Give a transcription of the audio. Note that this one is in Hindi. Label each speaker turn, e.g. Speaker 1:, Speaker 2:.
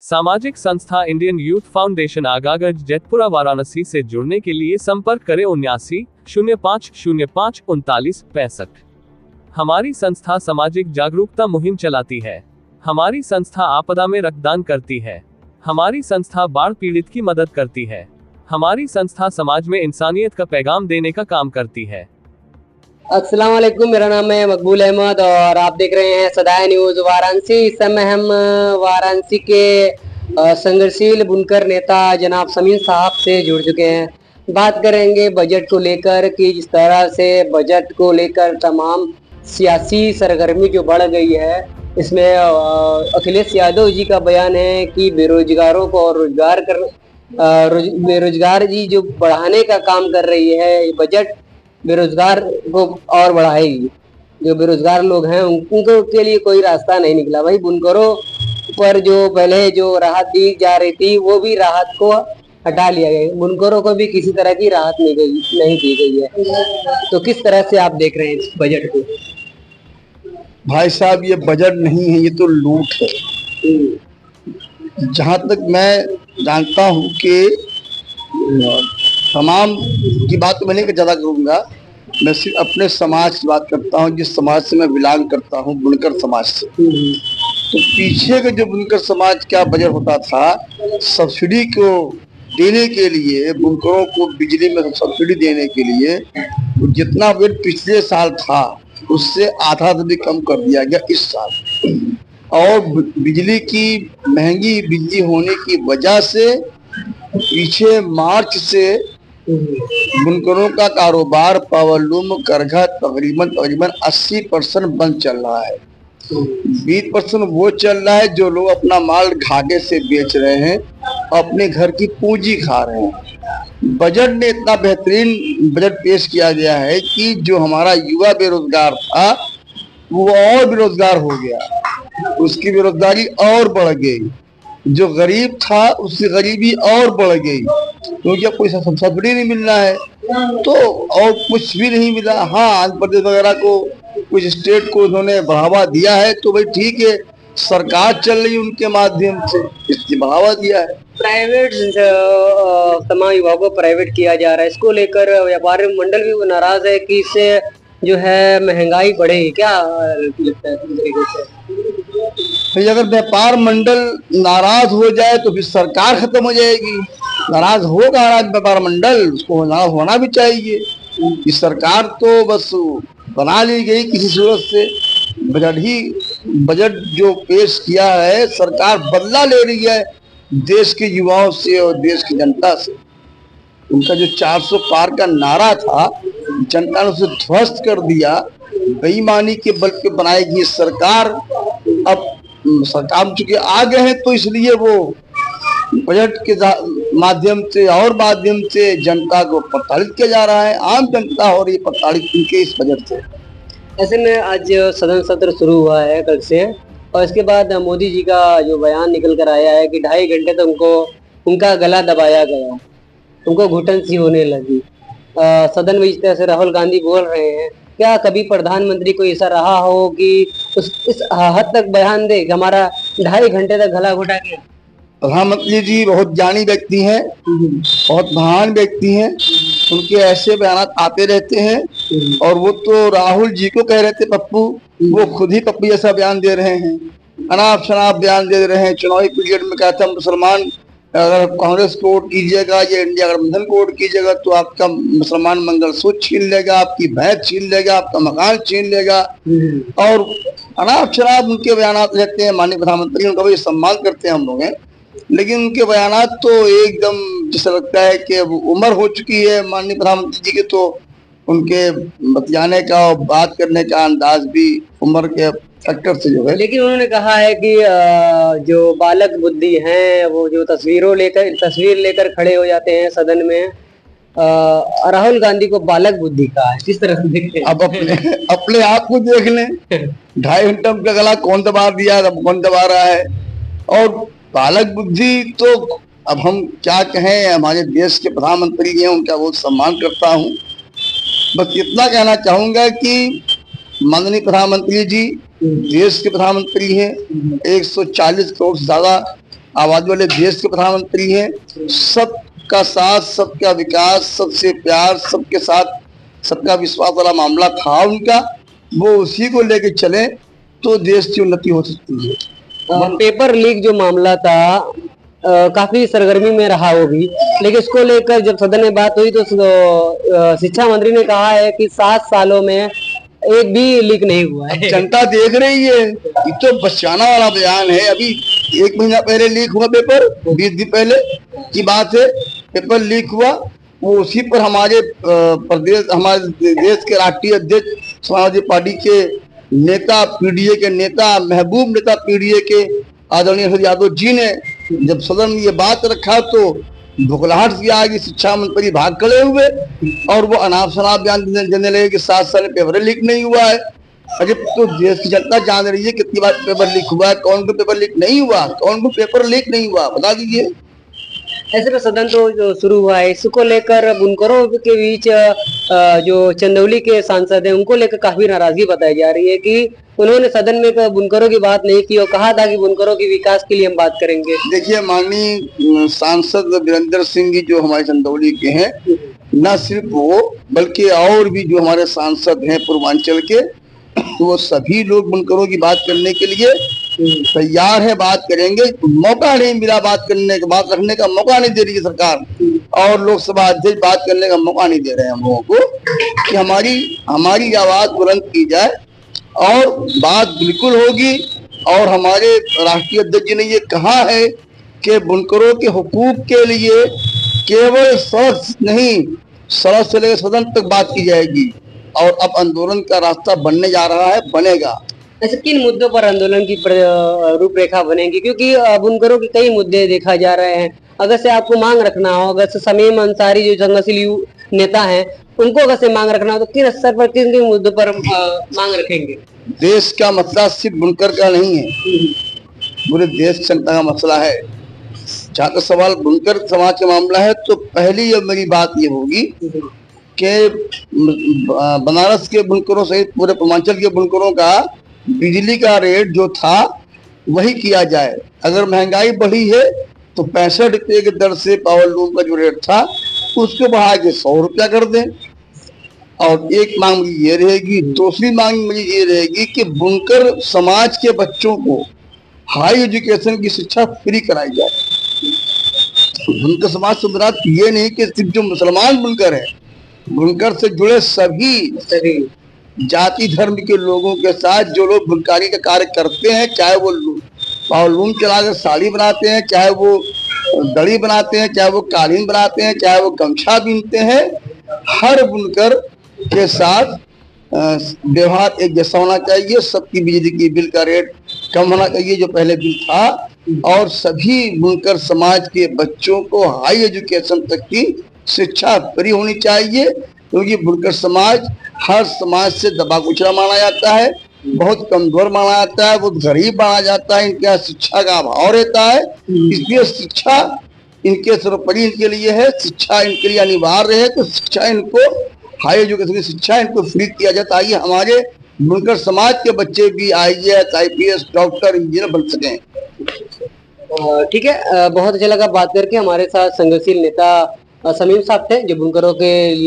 Speaker 1: सामाजिक संस्था Indian youth foundation Agaganj Jaitpura Varanasi से जुड़ने के लिए संपर्क करें 7905053965। हमारी संस्था सामाजिक जागरूकता मुहिम चलाती है। हमारी संस्था आपदा में रक्तदान करती है। हमारी संस्था बाढ़ पीड़ित की मदद करती है। हमारी संस्था समाज में इंसानियत का पैगाम देने का काम करती है।
Speaker 2: अस्सलाम वालेकुम, मेरा नाम है मकबूल अहमद और आप देख रहे हैं सदाए न्यूज वाराणसी। इस समय हम वाराणसी के संघर्षशील बुनकर नेता जनाब समीर साहब से जुड़ चुके हैं। बात करेंगे बजट को लेकर कि जिस तरह से बजट को लेकर तमाम सियासी सरगर्मी जो बढ़ गई है, इसमें अखिलेश यादव जी का बयान है कि बेरोजगारों को और बेरोजगार जी जो बढ़ाने का काम कर रही है, बजट बेरोजगार को और बढ़ाएगी। जो बेरोजगार लोग हैं उनको के लिए कोई रास्ता नहीं निकला। भाई बुनकरों पर जो पहले जो राहत दी जा रही थी वो भी राहत को हटा लिया गया। बुनकरों को भी किसी तरह की राहत नहीं दी गई है। तो किस तरह से आप देख रहे हैं इस बजट को?
Speaker 3: भाई साहब, ये बजट नहीं है, ये तो लूट है। जहां तक मैं जानता हूं कि तमाम की बात तो मैं नहीं ज्यादा करूंगा, मैं सिर्फ अपने समाज की बात करता हूं, जिस समाज से मैं बिलोंग करता हूं, बुनकर समाज से। तो पीछे का जो बुनकर समाज का बजट होता था, सब्सिडी को देने के लिए, बुनकरों को बिजली में सब्सिडी देने के लिए जितना बजट पिछले साल था उससे आधा से भी कम कर दिया गया इस साल। और बिजली की महंगी बिजली होने की वजह से पीछे मार्च से बुनकरों का कारोबार पावरलूम करघा तकरीबन 80% बंद चल रहा है। 20% वो चल रहा है जो लोग अपना माल घाटे से बेच रहे हैं, अपने घर की पूंजी खा रहे हैं। बजट में इतना बेहतरीन बजट पेश किया गया है कि जो हमारा युवा बेरोजगार था वो और बेरोजगार हो गया, उसकी बेरोजगारी और बढ़ गई। जो गरीब था उसकी गरीबी और बढ़ गई, क्योंकि अब कोई सब्सिडी नहीं मिल रहा है तो और कुछ भी नहीं मिला। हाँ, आंध्र प्रदेश वगैरह को कुछ स्टेट को उन्होंने बढ़ावा दिया है, तो भाई ठीक है, सरकार चल रही है उनके माध्यम से, इसकी बढ़ावा दिया है।
Speaker 2: प्राइवेट तमाम विभागों को प्राइवेट किया जा रहा है, इसको लेकर व्यापारी मंडल भी नाराज है कि इससे जो है महंगाई बढ़ेगी। क्या लगता है तरीके से?
Speaker 3: अगर व्यापार मंडल नाराज हो जाए तो फिर सरकार खत्म हो जाएगी। नाराज होगा व्यापार मंडल, उसको नाराज होना भी चाहिए। कि सरकार तो बस बना ली गई किसी सूरत से। बजट जो पेश किया है, सरकार बदला ले रही है देश के युवाओं से और देश की जनता से। उनका जो 400 पार का नारा था, जनता ने उसे ध्वस्त कर दिया। बेईमानी के बल पे बनाएगी सरकार। अब सरकार चूंकि आ गए हैं तो इसलिए वो बजट के माध्यम से और माध्यम से जनता को प्रताड़ित किया जा रहा है। आम जनता हो रही है प्रताड़ित इनके इस बजट से।
Speaker 2: ऐसे में आज सदन सत्र शुरू हुआ है कल से, और इसके बाद मोदी जी का जो बयान निकल कर आया है कि 2.5 घंटे तक उनका गला दबाया गया, उनको घुटन सी होने लगी। सदन में इस तरह से राहुल गांधी बोल रहे हैं। क्या कभी प्रधानमंत्री को ऐसा रहा हो कि इस हद तक बयान दे कि हमारा 2.5 घंटे तक गला घुटा गया?
Speaker 3: प्रधानमंत्री जी बहुत ज्ञानी व्यक्ति हैं, बहुत महान व्यक्ति हैं। उनके ऐसे बयान आते रहते हैं, और वो तो राहुल जी को कह रहे थे पप्पू, वो खुद ही पप्पू जैसा बयान दे रहे हैं, अनाप शनाप बयान दे रहे हैं। चुनावी पीरियड में कहता मुसलमान अगर कांग्रेस को वोट कीजिएगा या इंडिया गठबंधन को वोट कीजिएगा तो आपका मुसलमान मंगलसूत्र छीन लेगा, आपकी भैंस छीन लेगा, आपका मकान छीन लेगा। और अनाप शनाप उनके बयान रहते हैं। माननीय प्रधानमंत्री उनका भी सम्मान करते हैं हम लोग हैं, लेकिन उनके बयान तो एकदम जैसा लगता है कि उम्र हो चुकी है माननीय प्रधानमंत्री जी के, तो उनके बतियाने का और बात करने का अंदाज भी उम्र के फैक्टर से जो है।
Speaker 2: लेकिन उन्होंने कहा है कि जो बालक बुद्धि हैं वो जो तस्वीर लेकर खड़े हो जाते हैं सदन में। राहुल गांधी को बालक बुद्धि का है, किस तरह से देखते हैं?
Speaker 3: अब अपने आप को देख लें, 2.5 घंटे का गला कौन दबा दिया, अब कौन दबा रहा है। और बालक बुद्धि तो अब हम क्या कहें, हमारे देश के प्रधानमंत्री हैं, उनका बहुत सम्मान करता हूं। बस इतना कहना चाहूंगा कि माननीय प्रधानमंत्री जी देश के प्रधानमंत्री हैं, 140 करोड़ से ज्यादा आबादी वाले देश के प्रधानमंत्री हैं। सबका साथ, सबका विकास, सबसे प्यार, सबके साथ सबका विश्वास वाला मामला था उनका। वो उसी को लेके चले तो देश की उन्नति हो सकती है।
Speaker 2: पेपर लीक जो मामला था काफी सरगर्मी में रहा वो भी, लेकिन इसको लेकर जब सदन में बात हुई तो शिक्षा मंत्री ने कहा है कि 7 सालों में एक भी लीक नहीं हुआ है।
Speaker 3: जनता देख रही है, ये तो बचाना वाला बयान है। अभी 1 महीना पहले लीक हुआ पेपर, 20 दिन पहले की बात है, पेपर लीक हुआ। वो उसी पर हमारे प्रदेश, हमारे देश के राष्ट्रीय अध्यक्ष समाजवादी पार्टी के नेता, पीडीए के नेता, महबूब नेता पीडीए के आदरणीय अखिलेश यादव जी ने जब सदन में ये बात रखा तो भुखलाहट से आगे शिक्षा मंत्री भाग खड़े हुए और वो अनाप शनाप बयान देने लगे कि 7 साल में पेपर लीक नहीं हुआ है। अरे तो देश की जनता जान रही है कितनी बार पेपर लीक हुआ है, कौन को पेपर लीक नहीं हुआ, कौन को पेपर लीक नहीं हुआ, बता दीजिए।
Speaker 2: ऐसे में सदन तो जो शुरू हुआ है, इसको लेकर बुनकरों के बीच जो चंदौली के सांसद हैं उनको लेकर काफी नाराजगी बताई जा रही है कि उन्होंने सदन में बुनकरों की बात नहीं की और कहा था कि बुनकरों के विकास के लिए हम बात करेंगे।
Speaker 3: देखिए, माननीय सांसद वीरेंद्र सिंह जी जो हमारे चंदौली के हैं, न सिर्फ वो बल्कि और भी जो हमारे सांसद हैं पूर्वांचल के, वो सभी लोग बुनकरों की बात करने के लिए तैयार है, बात करेंगे। मौका नहीं मिला बात करने का, बात रखने का मौका नहीं दे रही है सरकार और लोकसभा अध्यक्ष बात करने का मौका नहीं दे रहे हैं हम लोगों को कि हमारी आवाज बुलंद की जाए और बात बिल्कुल होगी। और हमारे राष्ट्रीय अध्यक्ष जी ने ये कहा है कि बुनकरों के हुकूक के लिए केवल सड़क नहीं, सड़क से लेकर सदन तक बात की जाएगी और अब आंदोलन का रास्ता बनने जा रहा है, बनेगा।
Speaker 2: ऐसे किन मुद्दों पर आंदोलन की रूपरेखा बनेगी? क्योंकि बुनकरों के कई मुद्दे देखा जा रहे हैं। अगर से आपको मांग रखना हो, अगर से शमीम अंसारी जो संघर्षशील नेता हैं उनको अगर से मांग रखना हो तो किन स्तर पर, किन किन मुद्दों पर मांग रखेंगे?
Speaker 3: देश का मसला सिर्फ बुनकर का नहीं है, पूरे देश जनता का मसला है। जहाँ तक सवाल बुनकर समाज का मामला है तो पहली मेरी बात ये होगी कि बनारस के बुनकरों सहित पूरे पूर्वांचल के बुनकरों का बिजली का रेट जो था वही किया जाए। अगर महंगाई बढ़ी है तो 65 रुपये की दर से पावर लूम का जो रेट था उसको बढ़ा के 100 रुपया कर दें। और एक मांग ये रहेगी। दूसरी मांग मेरी ये रहेगी कि बुनकर समाज के बच्चों को हाई एजुकेशन की शिक्षा फ्री कराई जाए। बुनकर समाज से मुराद ये नहीं कि सिर्फ जो मुसलमान बुनकर है, बुनकर से जुड़े सभी जाति धर्म के लोगों के साथ जो लोग बुनकारी का कार्य करते हैं, चाहे वो पावर लूम चलाकर साड़ी बनाते हैं, चाहे वो दड़ी बनाते हैं, चाहे वो कालीन बनाते हैं, चाहे वो गमछा बीनते हैं, हर बुनकर के साथ व्यवहार एक जैसा होना चाहिए। सबकी बिजली की बिल का रेट कम होना चाहिए जो पहले बिल था, और सभी बुनकर समाज के बच्चों को हाई एजुकेशन तक की शिक्षा फ्री होनी चाहिए। क्योंकि बुनकर समाज हर समाज से दबा कुचला माना जाता है, बहुत कमजोर माना जाता है, बहुत गरीब माना जाता है, इनके यहाँ शिक्षा का अभाव रहता है। इसलिए शिक्षा इनके सर्वोपरि इनके लिए है, शिक्षा इनके लिए अनिवार्य है। तो शिक्षा इनको, हाई एजुकेशन की शिक्षा इनको फ्री किया जाए ताकि हमारे बुनकर समाज के बच्चे भी IAS, IPS, डॉक्टर, इंजीनियर बन सकें।
Speaker 2: ठीक है, बहुत अच्छा लगा बात करके। हमारे साथ संघर्षशील नेता शमीम साहब थे जो बुनकरों के लिए